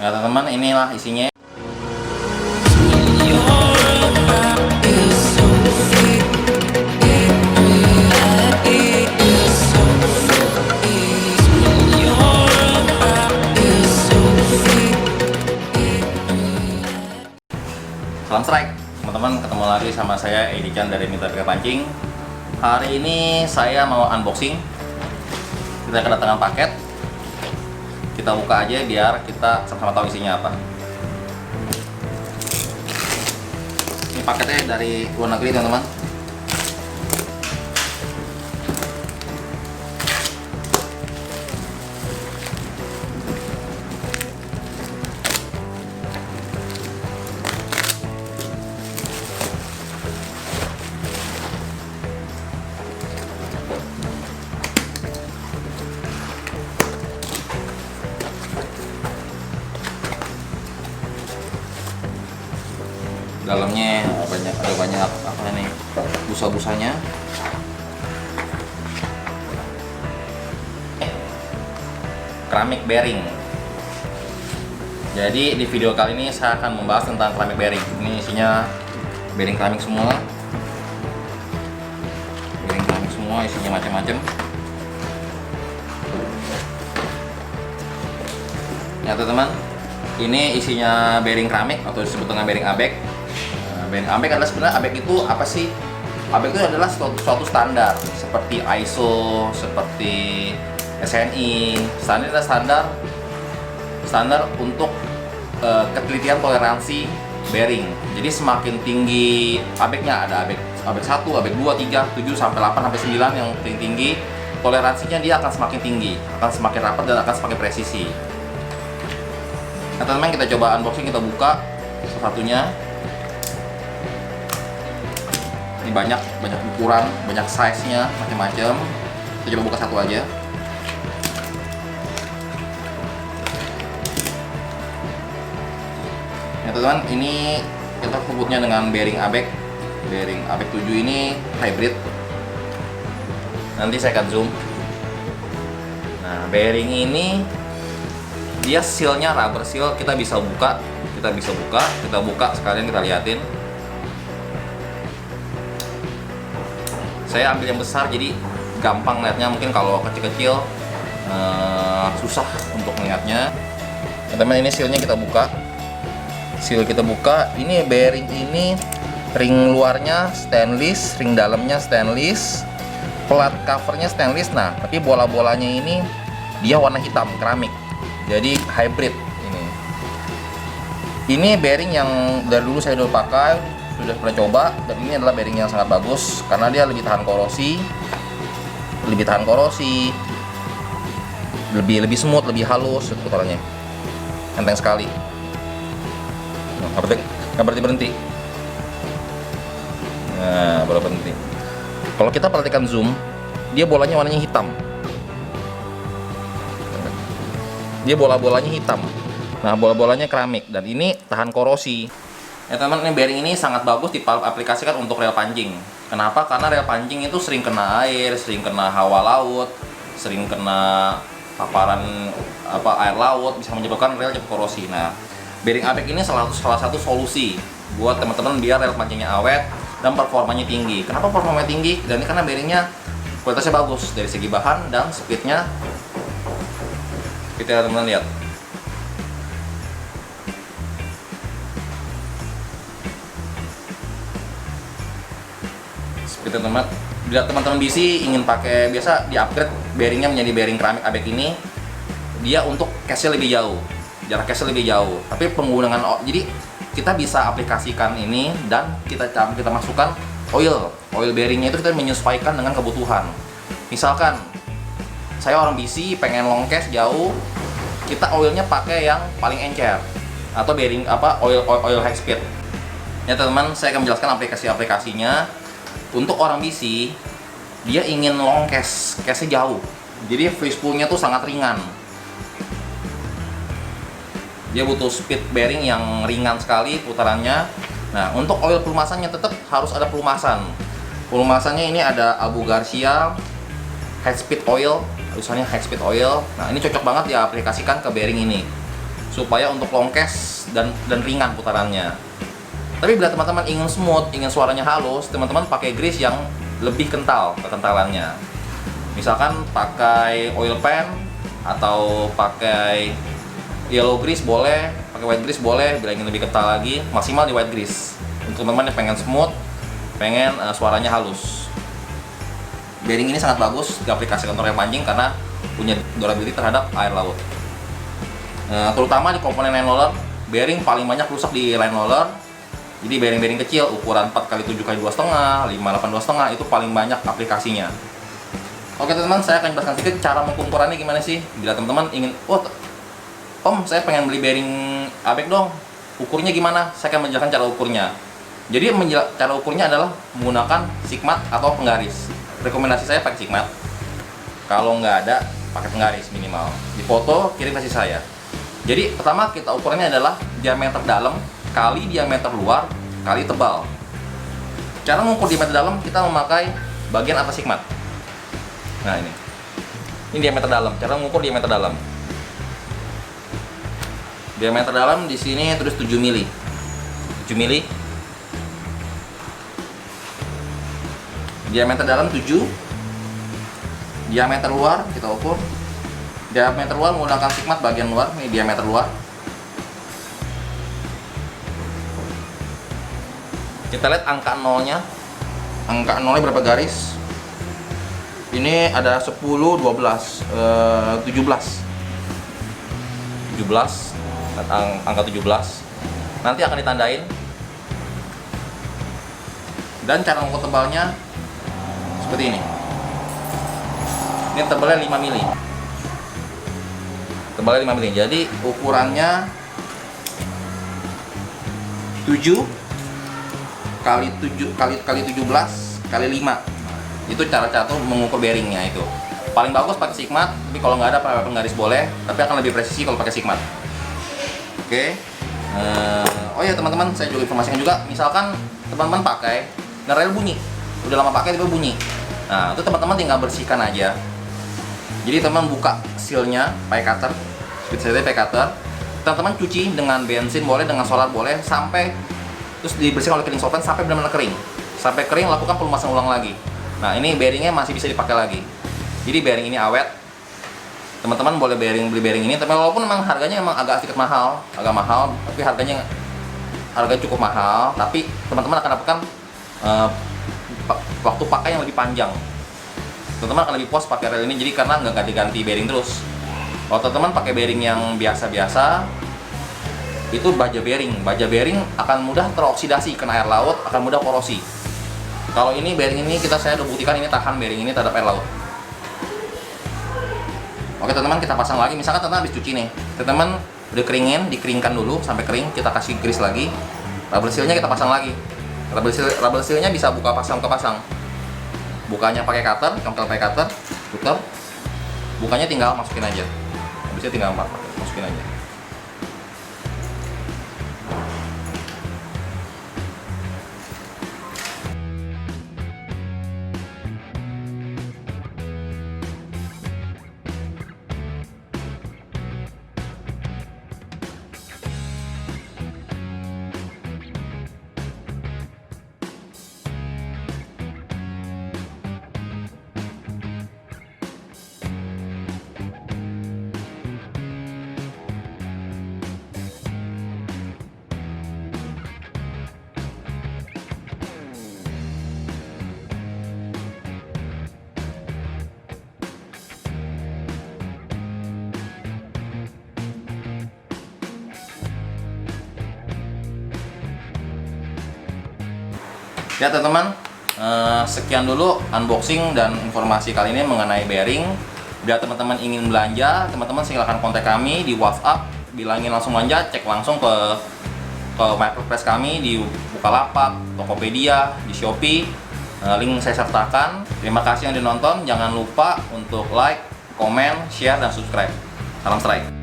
Nah teman-teman, inilah isinya. Salam strike teman-teman, ketemu lagi sama saya Edi Chan dari Mitra Pika Pancing. Hari ini saya mau unboxing. Kita kedatangan paket. Kita buka aja biar kita sama-sama tahu isinya apa. Ini paketnya dari luar negeri teman-teman. Dalamnya ada banyak apa nih, busa-busanya. Keramik bearing. Jadi di video kali ini saya akan membahas tentang keramik bearing. Ini isinya bearing keramik semua. Bearing keramik semua, isinya macam-macam. Ya teman-teman, ini isinya bearing keramik atau disebut dengan bearing ABEK. Bearing ABEK adalah, sebenarnya ABEK itu apa sih? ABEK itu adalah suatu standar seperti ISO, seperti SNI. Standar adalah standar untuk ketelitian toleransi bearing. Jadi semakin tinggi ABEK-nya, ada ABEK 1, ABEK 2, 3, 7 sampai 8 sampai 9 yang tinggi, toleransinya dia akan semakin tinggi, akan semakin rapat dan akan semakin presisi. Nah teman-teman, kita coba unboxing, kita buka satu-satunya. Ini banyak ukuran, banyak size-nya, macam-macam. Kita coba buka satu aja. Ya teman-teman, ini kita sebutnya dengan bearing ABEK. Bearing ABEK 7 ini hybrid. Nanti saya akan zoom. Nah, bearing ini dia sealnya rubber seal, kita bisa buka sekalian kita liatin. Saya ambil yang besar jadi gampang lihatnya, mungkin kalau kecil-kecil susah untuk melihatnya. Teman-teman, ini sealnya kita buka. Seal kita buka, ini bearing ini ring luarnya stainless, ring dalamnya stainless, plat covernya stainless. Nah, tapi bola-bolanya ini dia warna hitam, keramik. Jadi hybrid ini. Ini bearing yang dari dulu saya udah pakai, sudah pernah coba, dan ini adalah bearing yang sangat bagus karena dia lebih tahan korosi, lebih smooth, lebih halus putarannya, enteng sekali. Nggak berhenti. Nah, baru berhenti. Kalau kita perhatikan zoom, dia bolanya warnanya hitam. Dia bola-bolanya hitam. Nah, bola-bolanya keramik dan ini tahan korosi. Ya teman, ini bearing ini sangat bagus diaplikasikan untuk rel pancing. Kenapa? Karena rel pancing itu sering kena air, sering kena hawa laut, sering kena paparan air laut, bisa menyebabkan rel cepat korosi. Nah, bearing ABEK ini salah satu solusi buat teman-teman biar rel pancingnya awet dan performanya tinggi. Kenapa performanya tinggi? Dan ini karena bearingnya kualitasnya bagus dari segi bahan dan speednya. Kita teman-teman lihat. Speed teman-teman. Bila teman-teman BC ingin pakai, biasa di-upgrade bearingnya menjadi bearing keramik ABEK ini, dia untuk case-nya lebih jauh. Jarak case lebih jauh, tapi penggunaan jadi kita bisa aplikasikan ini dan kita masukkan oil bearingnya itu kita menyesuaikan dengan kebutuhan. Misalkan saya orang BC pengen long case jauh, kita oilnya pakai yang paling encer atau bearing oil high speed. Ya teman-teman, saya akan menjelaskan aplikasinya. Untuk orang BC, dia ingin long case-nya jauh, jadi free spoolnya tuh sangat ringan. Dia butuh speed bearing yang ringan sekali putarannya. Nah, untuk oil pelumasannya tetap harus ada pelumasan. Pelumasannya ini ada Abu Garcia High Speed Oil, tulisannya High Speed Oil. Nah, ini cocok banget diaplikasikan ke bearing ini. supaya untuk longkes dan ringan putarannya. Tapi bila teman-teman ingin smooth, ingin suaranya halus, teman-teman pakai grease yang lebih kental kekentalannya. Misalkan pakai oil pan atau pakai yellow grease boleh, pakai white grease boleh. Bila ingin lebih kental lagi, maksimal di white grease. Untuk teman-teman yang pengen smooth, pengen suaranya halus. Bearing ini sangat bagus diaplikasikan untuk rem pancing karena punya durability terhadap air laut. Terutama di komponen line roller, bearing paling banyak rusak di line roller. Jadi bearing-bearing kecil ukuran 4x7x2,5, 5x8 2,5 itu paling banyak aplikasinya. Oke teman-teman, saya akan jelaskan sedikit cara pengukurannya gimana sih. Bila teman-teman ingin, Om, saya pengen beli bearing ABEK dong, ukurnya gimana? Saya akan menjelaskan cara ukurnya. Jadi cara ukurnya adalah menggunakan sigmat atau penggaris. Rekomendasi saya pakai sigmat. Kalau nggak ada, pakai penggaris minimal. Di foto kirim kasih saya. Jadi pertama kita ukurannya adalah diameter dalam kali diameter luar kali tebal. Cara mengukur diameter dalam, kita memakai bagian atas sigmat. Nah ini diameter dalam. Cara mengukur diameter dalam. Diameter dalam di sini terus 7 mili. 7 mili. Diameter dalam 7. Diameter luar kita ukur. Diameter luar menggunakan sigmat bagian luar. Ini diameter luar. Kita lihat angka nolnya. Angka nolnya berapa garis? Ini ada 10, 12, 17. 17. Angka 17. Nanti akan ditandain. Dan cara mengukur tebalnya seperti ini. Ini tebalnya 5 mili. Tebalnya 5 mili. Jadi ukurannya 7 kali 17 kali 5. Itu cara mengukur bearingnya itu. Paling bagus pakai sigmat, tapi kalau nggak ada pakai penggaris boleh, tapi akan lebih presisi kalau pakai sigmat. Oke. Oh ya teman-teman, saya juga informasikan juga, misalkan teman-teman pakai ngerel bunyi, udah lama pakai tiba bunyi. Nah, itu teman-teman tinggal bersihkan aja. Jadi teman buka sealnya pakai cutter, speed saya pakai cutter. Teman-teman cuci dengan bensin boleh, dengan solar boleh, sampai terus dibersihkan oleh cleaning solvent sampai benar-benar kering. Sampai kering, lakukan pelumasan ulang lagi. Nah, ini bearingnya masih bisa dipakai lagi. Jadi bearing ini awet. Teman-teman boleh beli bearing ini, tapi walaupun memang harganya memang agak sedikit mahal, tapi harganya cukup mahal. Tapi teman-teman akan dapatkan waktu pakai yang lebih panjang. Teman-teman akan lebih puas pakai rel ini, jadi karena nggak ganti-ganti bearing terus. Kalau teman-teman pakai bearing yang biasa-biasa, itu baja bearing akan mudah teroksidasi kena air laut, akan mudah korosi. Kalau ini bearing ini saya udah buktikan ini tahan bearing ini terhadap air laut. Oke teman-teman, kita pasang lagi. Misalkan teman-teman habis cuci nih, teman-teman udah dikeringkan dulu sampai kering, kita kasih grease lagi. Rubber seal-nya kita pasang lagi. Rubber seal-nya bisa buka pasang. Bukanya pakai cutter, pakai cutter, putar. Bukanya tinggal masukin aja. Habisnya tinggal masukin aja. Ya teman-teman, sekian dulu unboxing dan informasi kali ini mengenai bearing. Bila teman-teman ingin belanja, teman-teman silahkan kontak kami di WhatsApp. Bila ingin langsung belanja, cek langsung ke marketplace kami di Bukalapak, Tokopedia, di Shopee. Link saya sertakan. Terima kasih yang udah nonton. Jangan lupa untuk like, komen, share, dan subscribe. Salam strike.